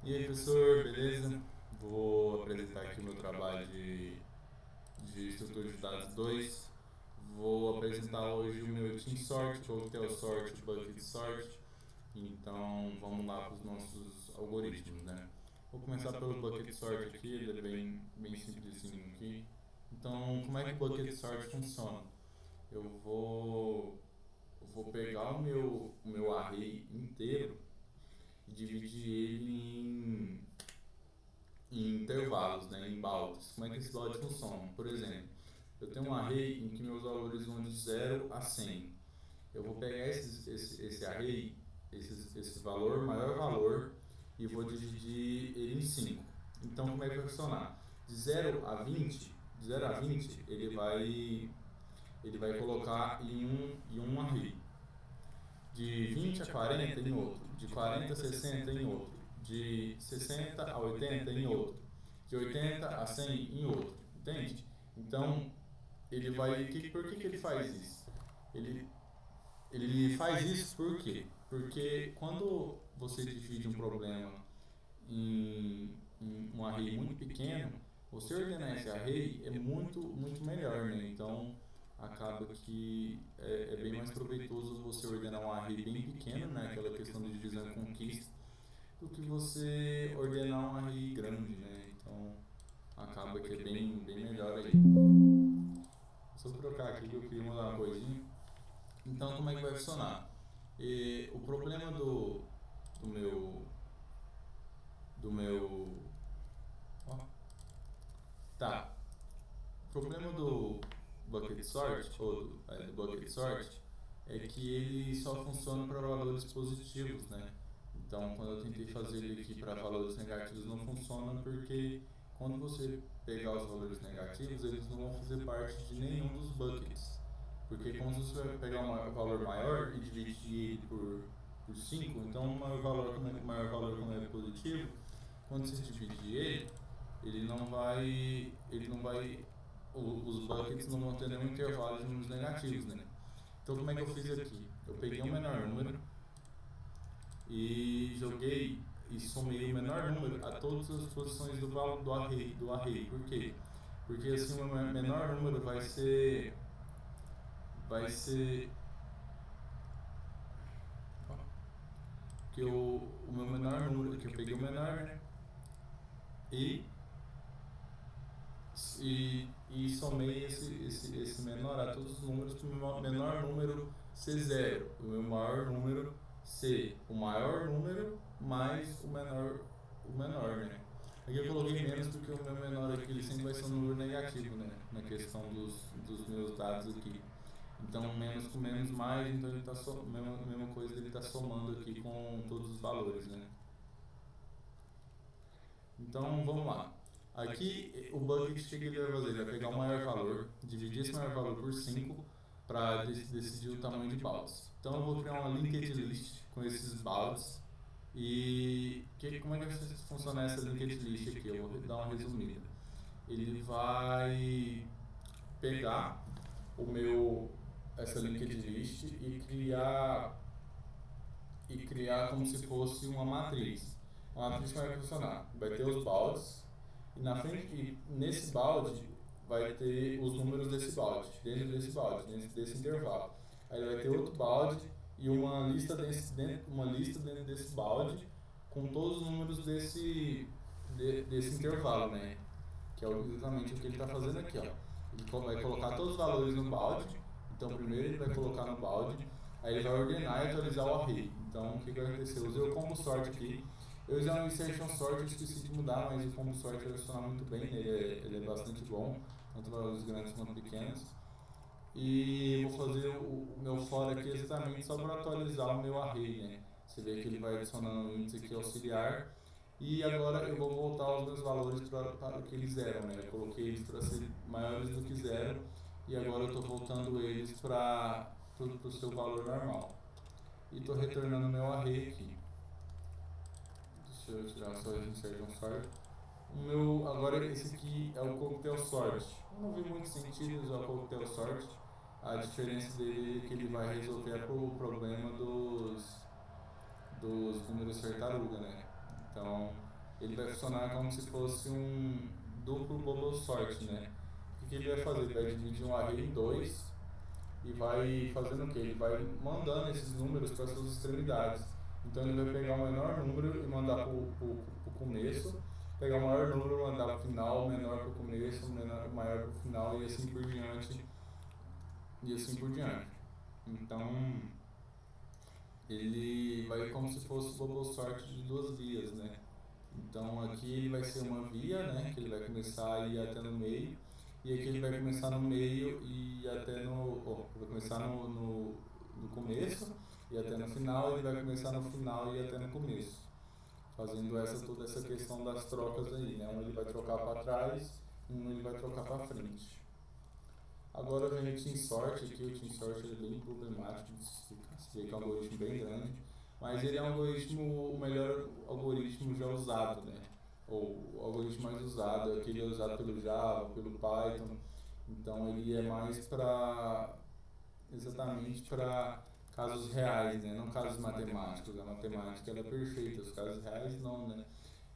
E aí, professor, beleza? Vou apresentar aqui o meu trabalho de estrutura de dados 2. Vou apresentar hoje o meu Team Sort, Cocktail Sort, Bucket Sort. Então, vamos lá para os nossos algoritmos, né? Vou começar pelo Bucket Sort aqui, ele é bem simplesinho aqui. Então, como é que o Bucket Sort funciona? Eu vou pegar o meu array inteiro e dividir ele em intervalos, né, em baldes. Como é que esses baldes funcionam? Por exemplo, eu tenho um array em que meus valores vão de 0 a 100. Eu vou pegar esse array, esse valor, maior valor, e vou dividir ele em 5. Então, como é que vai funcionar? De 0 a 20, ele vai colocar em um array. De 20 a 40 em outro, de 40 a 60 em outro, de 60 a 80 em outro, de 80 a 100 em outro, entende? Então, por que ele faz isso? Ele, ele faz isso por quê? Porque quando você divide um problema em um array muito pequeno, você ordenar esse array é muito melhor, né? Então, acaba que é bem mais proveitoso você ordenar um array bem pequeno, né? Aquela questão de divisão e conquista, do que você ordenar um array grande, né? Então, acaba que é bem melhor aí. Só trocar aqui que eu queria mudar uma coisinha. Então, como é que vai funcionar? O problema do meu do meu ó, tá. O problema do bucket sort do bucket sort é que ele só funciona para valores positivos, né? Então, quando eu tentei fazer ele aqui para valores negativos, não funciona porque quando você pegar os valores negativos, eles não vão fazer parte de nenhum dos buckets. Porque como você vai pegar um valor maior e dividir ele por 5, então o maior valor como é positivo, quando você dividir ele não vai, os buckets não vão ter nenhum intervalo de números negativos, né? Então como é que eu fiz aqui? Eu peguei o menor número e joguei e somei o menor número a todas as posições do array. Por quê? Porque assim o menor número vai ser que o meu menor número, que eu peguei o menor, né? E e somei esse menor a todos os números para o meu menor número ser zero, o meu maior número ser o maior número mais o menor, né? Aqui eu coloquei menos porque o meu menor aqui ele sempre vai ser um número negativo, né? Na questão dos meus dados aqui. Então, menos com menos mais, então ele está mesma coisa, ele está somando aqui com todos os valores, né? Então vamos lá. Aqui o bucket, o que ele vai fazer? Ele vai pegar o maior valor, dividir esse maior valor por 5 para decidir o tamanho de baldes. Então eu vou criar uma linked list com esses baldes. E como é que vai funcionar essa linked list aqui? Eu vou dar uma resumida. Ele vai pegar essa linked list e criar como se fosse uma matriz. A matriz como é que vai funcionar? Vai ter os baldes e na frente e nesse balde vai ter os números desse balde, dentro desse intervalo. Aí vai ter outro balde e uma lista dentro desse balde com todos os números desse intervalo, né? Que é exatamente o que ele está fazendo aqui, ó. Ele vai colocar todos os valores no balde. Então primeiro ele vai colocar no balde, aí ele vai ordenar e atualizar o array. Então o que vai acontecer? Eu usei o combo sort aqui. Eu usei um insertion sort, eu esqueci de mudar, mas o combo sort vai funcionar muito bem, ele é bastante bom, tanto valores grandes quanto pequenos. E vou fazer o meu for aqui exatamente só para atualizar o meu array, né? Você vê que ele vai adicionando um índice aqui auxiliar. E agora eu vou voltar os meus valores para o que eles eram, né? Eu coloquei eles para ser maiores do que zero e agora eu estou voltando eles para o seu valor normal. E estou retornando meu array aqui. Deixa eu tirar só esse insertion sort. Agora esse aqui é o cocktail sort. Eu não vi muito sentido em usar o cocktail sort. A diferença dele é que ele vai resolver o problema dos números tartaruga, né? Então ele vai funcionar como se fosse um duplo bubble sort, né? O que ele vai fazer? Ele vai dividir um array em dois e vai fazendo o quê? Ele vai mandando esses números para suas extremidades. Então ele vai pegar o menor número e mandar para o começo, pegar o maior número e mandar para o final, o menor para o começo, o maior para o final e assim por diante. E assim por diante. Então ele vai como se fosse o bubble sort de duas vias, né? Então aqui ele vai ser uma via, né? Que ele vai começar a ir até no meio. E aqui ele vai começar no meio e até no. Vai começar no começo e até no final, ele vai começar no final e até no começo. Fazendo toda essa questão das trocas aí, né? Um ele vai trocar para trás, um ele vai trocar para frente. Agora vem o TeamSort aqui, o TeamSort é bem problemático de se explicar, você vê que é um algoritmo bem grande, mas ele é um algoritmo, o melhor algoritmo já usado, né? Ou o algoritmo mais usado, aquele usado pelo Java, pelo Python, então ele é mais para, exatamente para casos reais, né? Não casos matemáticos, a matemática ela é perfeita, os casos reais não, né?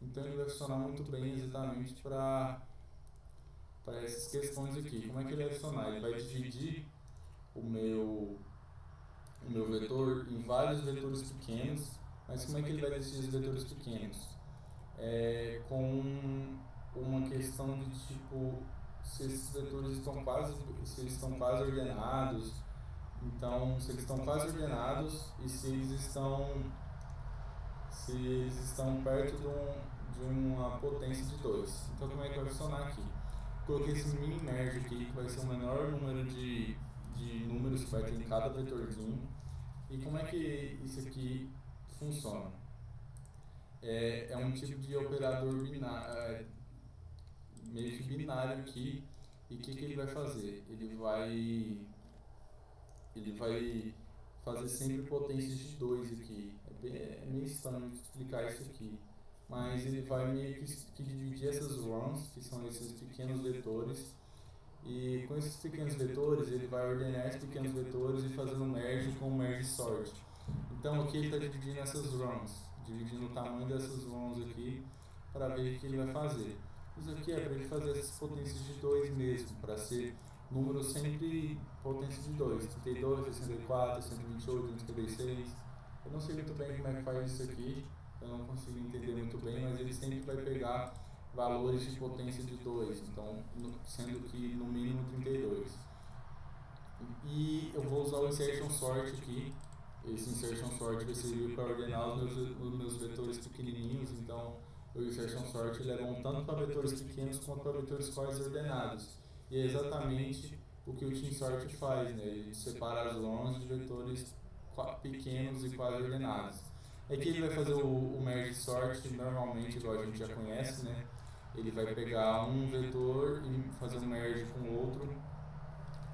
Então ele vai funcionar muito bem exatamente para essas questões aqui. Como é que ele vai funcionar? Ele vai dividir o meu vetor em vários vetores pequenos, mas como é que ele vai decidir os vetores pequenos? Com uma questão de tipo, se esses vetores se eles estão quase ordenados, então se eles estão quase ordenados e se eles estão perto de uma potência de 2. Então como é que vai funcionar aqui? Coloquei esse mini merge aqui, que vai ser o menor número de números que vai ter em cada vetorzinho. E como é que isso aqui funciona? É um tipo de operador binário, meio que binário aqui. E o que ele vai fazer? Ele vai fazer sempre potências de 2 aqui. É meio estranho de explicar isso aqui. Mas ele vai meio que dividir essas runs, que são esses pequenos vetores, e com esses pequenos vetores ele vai ordenar esses pequenos vetores e fazer um merge com um merge sort. Então aqui ele está dividindo essas runs, dividindo o tamanho dessas runs aqui para ver o que ele vai fazer. Isso aqui é para ele fazer essas potências de 2 mesmo, para ser números sempre potência de 2, 32, 64, 128, 156. Eu não sei muito bem como é que faz isso aqui, eu não consigo entender muito bem, mas ele sempre vai pegar valores de potência de 2, então sendo que no mínimo 32. E eu vou usar o insertion sort aqui. Esse insertion sort vai servir para ordenar os meus vetores pequenininhos, então o insertion sort ele é bom tanto para vetores pequenos quanto para vetores quase ordenados. E é exatamente o que o TeamSort faz, né? Ele separa as runs de vetores pequenos e quase ordenados. Aqui ele vai fazer o merge sort normalmente, igual a gente já conhece, né? Ele vai pegar um vetor e fazer um merge com o outro.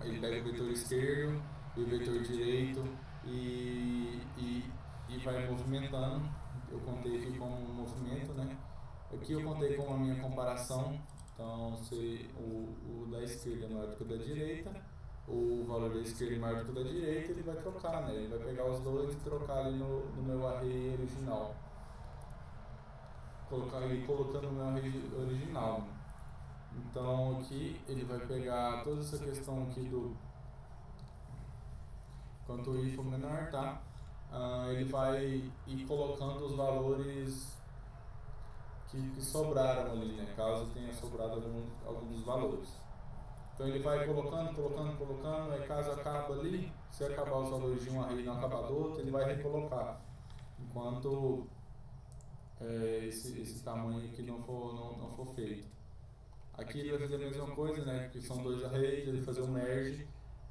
Ele pega o vetor esquerdo e o vetor direito e vai movimentando. Eu contei aqui como um movimento, né? Aqui eu contei com a minha comparação. Então, se o da esquerda é maior do que o da direita, o valor da esquerda é maior do que o da direita, ele vai trocar, né? Ele vai pegar os dois e trocar ali no meu array original. Colocando no meu array original. Então aqui ele vai pegar toda essa questão aqui do quanto o i for menor, tá? Ele vai ir colocando os valores que sobraram ali, né? Caso tenha sobrado alguns valores. Então ele vai colocando, aí caso acaba ali, se acabar os valores de um array e não acabar do outro, ele vai recolocar. Enquanto esse tamanho aqui não for feito. Aqui ele vai fazer a mesma coisa, né? Porque são dois arrays, ele vai fazer um merge,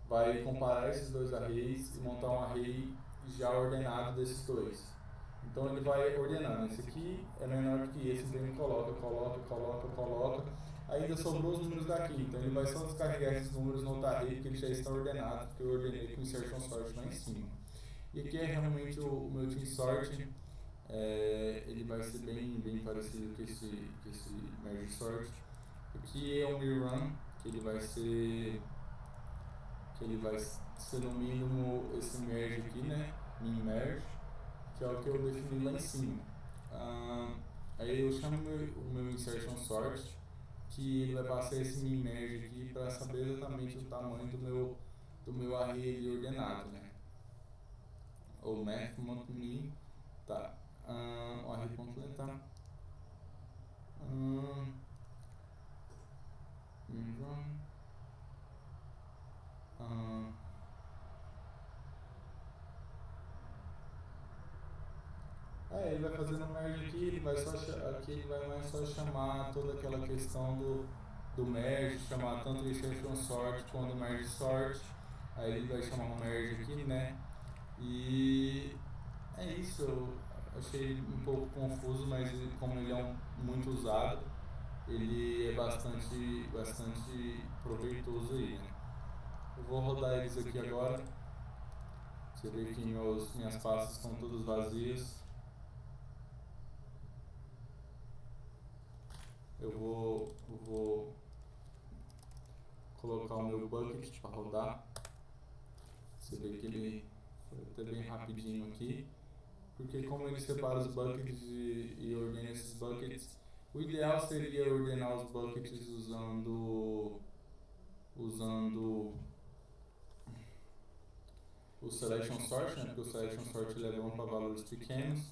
vai comparar esses dois arrays e montar um array já ordenado desses dois. Então ele vai ordenando, esse aqui é menor do que esse, então ele coloca. Ainda sobrou os números daqui, então ele vai só descarregar esses números no outro array, porque eles já estão ordenados, porque eu ordenei com insertion sort lá em cima. E aqui é realmente o meu TeamSort. Ele vai ser bem parecido com esse merge sort. Aqui é um rerun, que ele vai ser no mínimo esse merge aqui, né? Min merge, que é o que eu defini lá em cima. Aí eu chamo o meu insertion sort, que ele vai passar esse min merge aqui para saber exatamente o tamanho do meu array ordenado, né? O math.min, tá, o array completar, ele vai fazendo um merge aqui, ele vai só aqui ele vai mais só chamar toda aquela questão do merge, chamar tanto o insertion sort quanto o merge sort. Aí ele vai chamar um merge aqui, né? E é isso, eu achei um pouco confuso, mas como ele é muito usado, ele é bastante proveitoso aí, né? Eu vou rodar eles aqui agora. Você vê que minhas pastas estão todas vazias. Eu vou colocar o meu bucket para rodar. Você vê que ele foi até bem rapidinho aqui, porque como ele separa os buckets e ordena esses buckets, o ideal seria ordenar os buckets usando o selection sort, né? Porque o selection sort ele é bom para valores pequenos.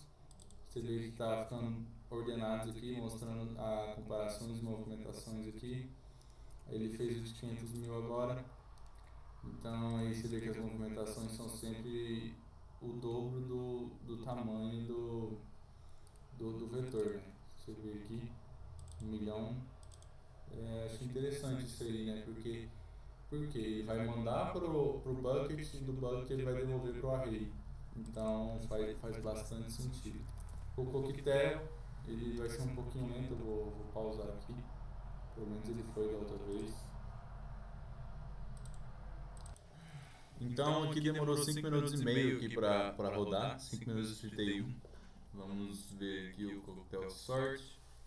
Você vê que está ficando ordenados aqui, mostrando a comparações e movimentações aqui. Ele fez o de 500 mil agora, então aí você vê que as movimentações são sempre o dobro do tamanho do vetor, né? Você vê aqui, 1 milhão. Acho interessante isso aí, né? Porque ele vai mandar pro bucket e do bucket ele vai devolver pro array. Então faz bastante sentido. O coquetel, ele vai ser um pouquinho lento, eu vou pausar aqui. Pelo menos ele foi da outra vez. Então aqui demorou 5 minutos e meio aqui para rodar, 5 minutos e 31. Vamos ver aqui o coquetel sort.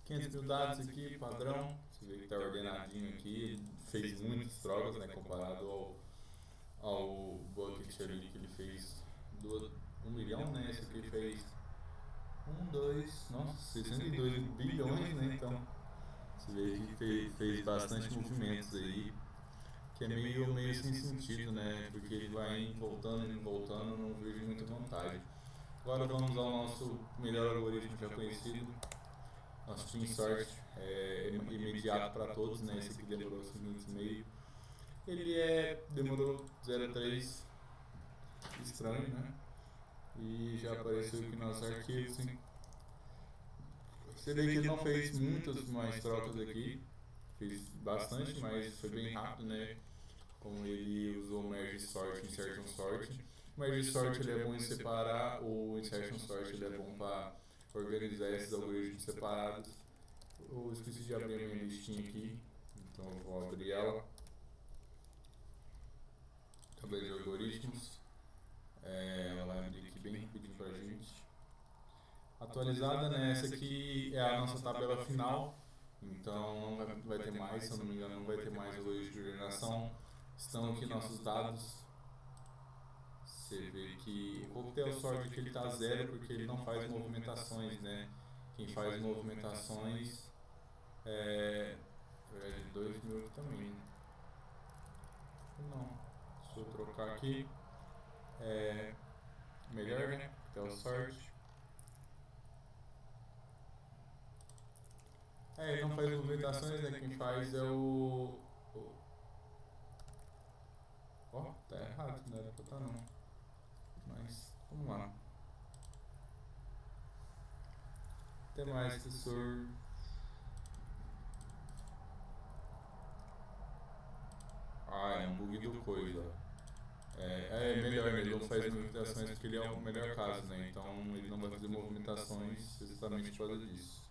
500 mil dados aqui, padrão. Você vê que está ordenadinho aqui. Fez muitas trocas, né, comparado ao bucket ali que ele fez 1 milhão, né? Esse aqui fez 62 bilhões, né? Então você vê que fez bastante movimentos aí, que é meio sem sentido, né? Porque ele vai indo, voltando, não vejo muita vantagem. Agora vamos ao nosso melhor algoritmo já conhecido, nosso Team Sort, imediato para todos, né? Esse aqui demorou 5 minutos e meio. Ele demorou 0,3, estranho, né? E já apareceu aqui nos arquivos, hein? Você vê que ele não fez muitas mais trocas aqui, fez bastante, mas foi bem rápido, né? Como ele usou o Merge Sort e Insertion Sort. O Merge Sort ele é bom em separar, o Insertion Sort ele é bom para organizar esses algoritmos separados. Eu esqueci de abrir a minha listinha aqui, então eu vou abrir ela. Tabela de algoritmos. Ela vai abrir aqui bem rapidinho pra gente. Atualizada, né? Essa aqui é a nossa tabela final, então não vai ter mais, se eu não me engano, não vai ter mais algoritmo de ordenação. Estão aqui nossos dados. Você vê que o coquetel sort aqui ele está 0 porque ele não faz movimentações, né? Quem faz movimentações é de 2 mil aqui também, né? Não, deixa eu trocar aqui. Melhor, né? Coquetel sort. Ele não faz movimentações, né? Quem faz é o... tá errado, não era pra tá não. Mas, vamos lá. Até mais, professor. É um bug do coisa. Melhor, ele não faz movimentações porque ele é o melhor caso, né? Então ele não vai fazer movimentações exatamente por causa disso.